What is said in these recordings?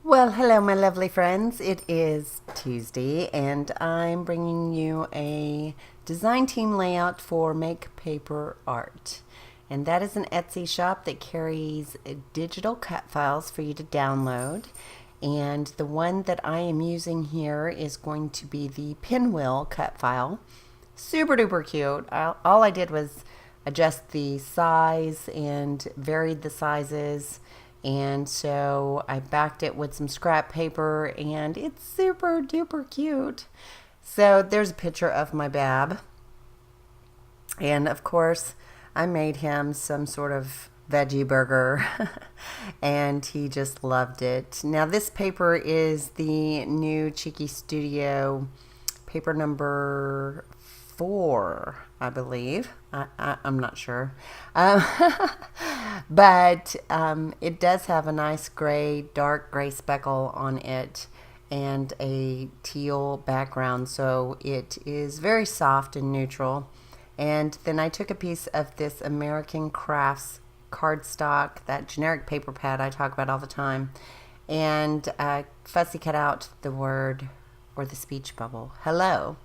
Well, hello, my lovely friends. It is Tuesday, and I'm bringing you a design team layout for Make Paper Art. And that is an Etsy shop that carries digital cut files for you to download. And the one that I am using here is going to be the pinwheel cut file. Super duper cute. All I did was adjust the size and varied the sizes, and so I backed it with some scrap paper, and it's super duper cute. So there's a picture of my Bab, and of course I made him some sort of veggie burger and he just loved it. Now this paper is the new Cheeky Studio paper number 4, I believe. I'm not sure. But it does have a nice dark gray speckle on it and a teal background, so it is very soft and neutral. And then I took a piece of this American Crafts cardstock, that generic paper pad I talk about all the time, and fussy cut out the word or the speech bubble, hello.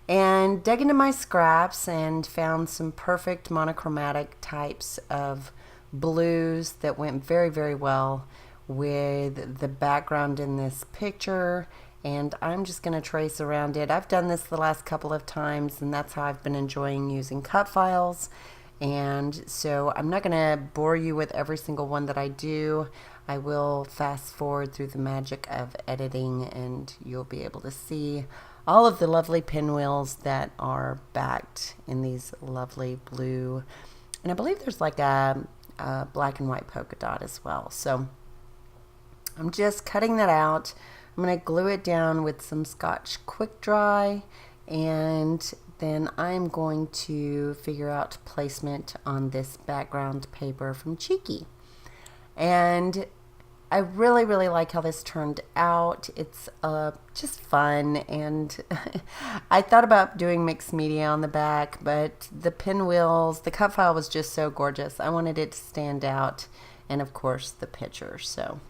And dug into my scraps and found some perfect monochromatic types of blues that went very, very well with the background in this picture. And I'm just going to trace around it. I've done this the last couple of times, and that's how I've been enjoying using cut files. And so I'm not going to bore you with every single one that I do. I will fast forward through the magic of editing, and you'll be able to see all of the lovely pinwheels that are backed in these lovely blue. And I believe there's like a black and white polka dot as well. So I'm just cutting that out. I'm going to glue it down with some Scotch Quick Dry, and then I'm going to figure out placement on this background paper from Cheeky. And I really, really like how this turned out. It's just fun, and I thought about doing mixed media on the back, but the pinwheels, the cut file was just so gorgeous. I wanted it to stand out, and of course the picture. So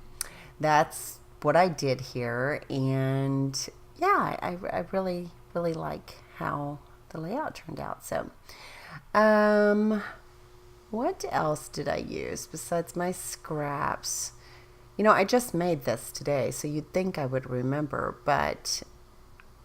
that's what I did here, and yeah, I really, really like how the layout turned out. So what else did I use besides my scraps? You know, I just made this today, so you'd think I would remember, but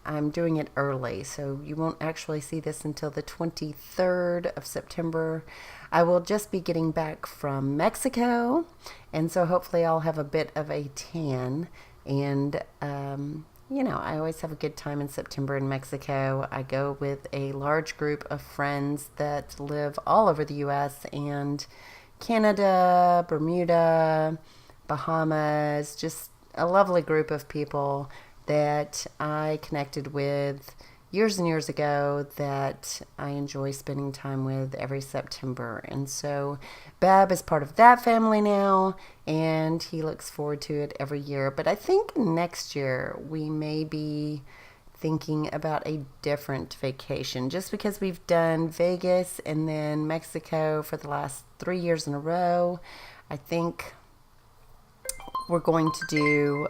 I'm doing it early, so you won't actually see this until the 23rd of September. I will just be getting back from Mexico, and so hopefully I'll have a bit of a tan. And, you know, I always have a good time in September in Mexico. I go with a large group of friends that live all over the U.S. and Canada, Bermuda, Bahamas, just a lovely group of people that I connected with years and years ago that I enjoy spending time with every September. And so Bab is part of that family now, and he looks forward to it every year. But I think next year we may be thinking about a different vacation, just because we've done Vegas and then Mexico for the last 3 years in a row. I think we're going to do,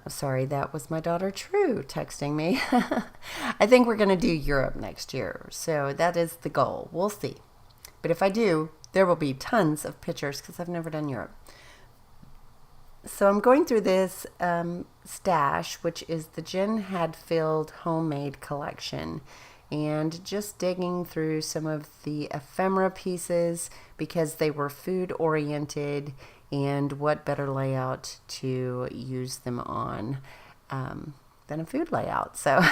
sorry, that was my daughter True texting me. I think we're going to do Europe next year. So that is the goal. We'll see. But if I do, there will be tons of pictures because I've never done Europe. So I'm going through this stash, which is the Jen Hadfield Homemade Collection, and just digging through some of the ephemera pieces because they were food oriented, and what better layout to use them on than a food layout. So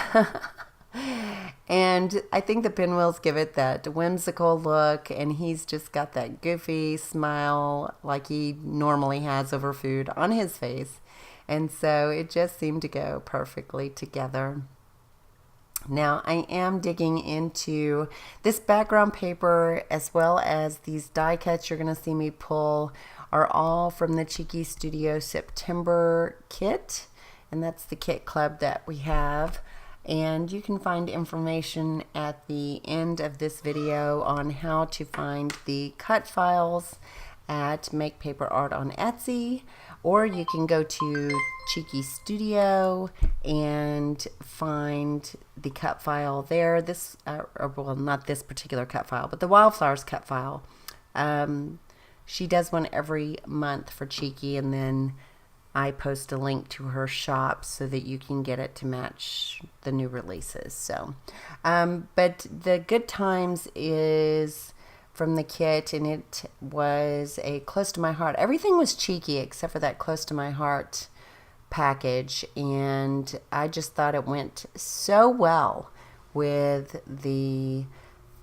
and I think the pinwheels give it that whimsical look, and he's just got that goofy smile like he normally has over food on his face, and so it just seemed to go perfectly together. Now I am digging into this background paper, as well as these die cuts you're going to see me pull are all from the Cheeky Studio September kit, and that's the kit club that we have. And you can find information at the end of this video on how to find the cut files at MakePaperArt on Etsy, or you can go to Cheeky Studio and find the cut file there. This, well, not this particular cut file, but the Wildflowers cut file. She does one every month for Cheeky, and then I post a link to her shop so that you can get it to match the new releases. So, but the Good Times is from the kit, and it was a Close to My Heart. Everything was Cheeky except for that Close to My Heart package, and I just thought it went so well with the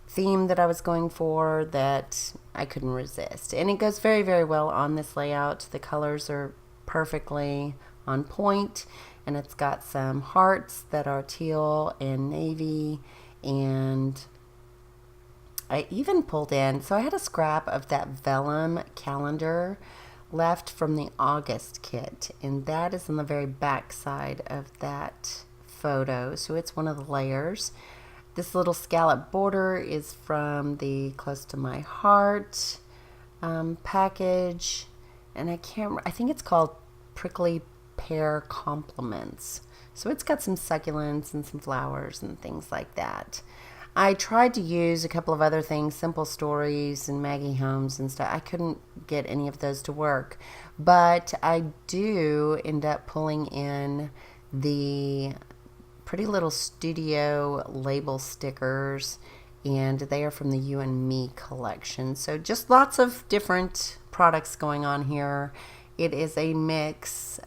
theme that I was going for that I couldn't resist. And it goes very, very well on this layout. The colors are perfectly on point, and it's got some hearts that are teal and navy, and I even pulled in, so I had a scrap of that vellum calendar left from the August kit, and that is on the very back side of that photo, so it's one of the layers. This little scallop border is from the Close to My Heart package, and I think it's called Prickly Pear Compliments. So it's got some succulents and some flowers and things like that. I tried to use a couple of other things, Simple Stories and Maggie Holmes and stuff. I couldn't get any of those to work, but I do end up pulling in the Pretty Little Studio label stickers, and they are from the You and Me collection. So just lots of different products going on here. It is a mix,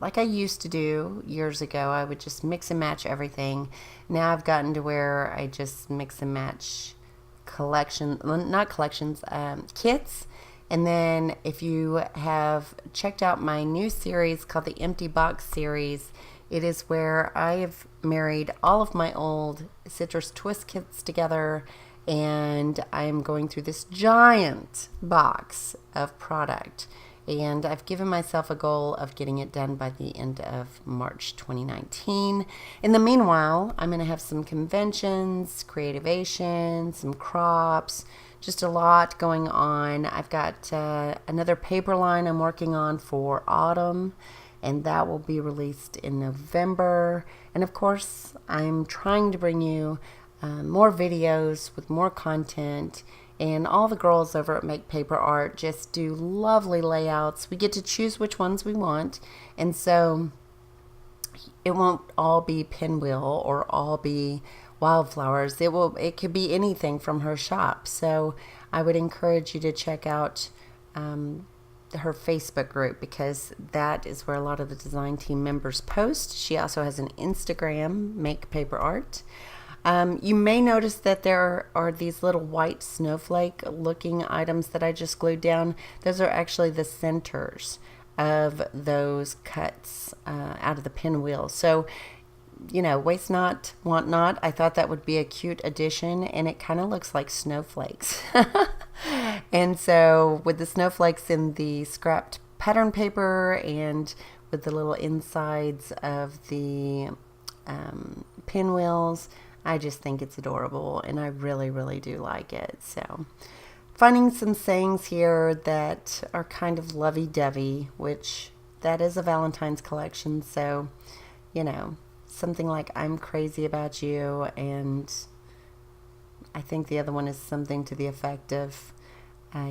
like I used to do years ago. I would just mix and match everything. Now I've gotten to where I just mix and match kits. And then if you have checked out my new series called the Empty Box series, it is where I have married all of my old Citrus Twist kits together, and I'm going through this giant box of product. And I've given myself a goal of getting it done by the end of March 2019. In the meanwhile, I'm going to have some conventions, creativation, some crops, just a lot going on. I've got another paper line I'm working on for autumn, and that will be released in November. And of course, I'm trying to bring you more videos with more content. And all the girls over at MakePaperArt just do lovely layouts. We get to choose which ones we want. And so it won't all be Pinwheel or all be Wildflowers. It could be anything from her shop. So I would encourage you to check out her Facebook group, because that is where a lot of the design team members post. She also has an Instagram, MakePaperArt. You may notice that there are these little white snowflake looking items that I just glued down. Those are actually the centers of those cuts out of the pinwheel. So, you know, waste not, want not. I thought that would be a cute addition, and it kind of looks like snowflakes. And so with the snowflakes in the scrapped pattern paper and with the little insides of the pinwheels, I just think it's adorable, and I really, really do like it. So finding some sayings here that are kind of lovey-dovey, which that is a Valentine's collection. So, you know, something like I'm crazy about you, and I think the other one is something to the effect of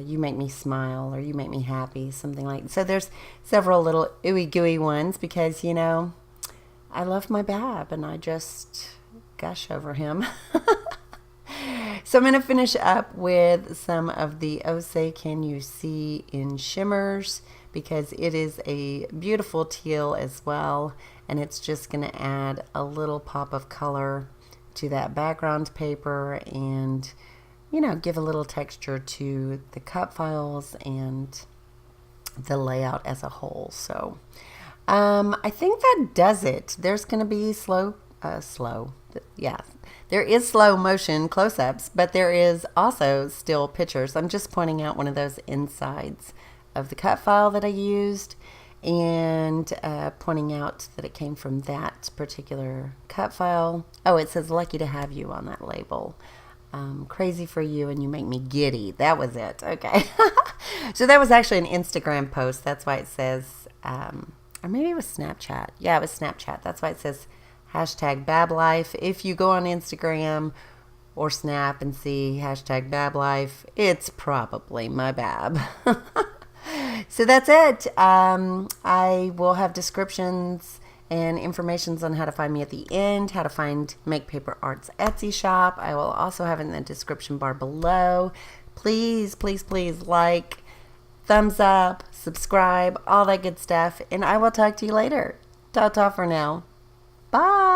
you make me smile, or you make me happy, something like. So there's several little ooey gooey ones, because, you know, I love my Bab, and I just gush over him. So I'm going to finish up with some of the Oh Say Can You See in shimmers, because it is a beautiful teal as well, and it's just going to add a little pop of color to that background paper, and, you know, give a little texture to the cut files and the layout as a whole. So I think that does it. There's going to be there is slow motion close-ups, but there is also still pictures. I'm just pointing out one of those insides of the cut file that I used, and pointing out that it came from that particular cut file. Oh, it says Lucky to Have You on that label. Crazy for you and you make me giddy. That was it. Okay. So that was actually an Instagram post. That's why it says, or maybe it was Snapchat. Yeah, it was Snapchat. That's why it says hashtag BabLife. If you go on Instagram or Snap and see hashtag BabLife, it's probably my Bab. So that's it. I will have descriptions and informations on how to find me at the end, how to find Make Paper Art's Etsy shop. I will also have it in the description bar below. Please, please, please like, thumbs up, subscribe, all that good stuff. And I will talk to you later. Ta-ta for now. Bye.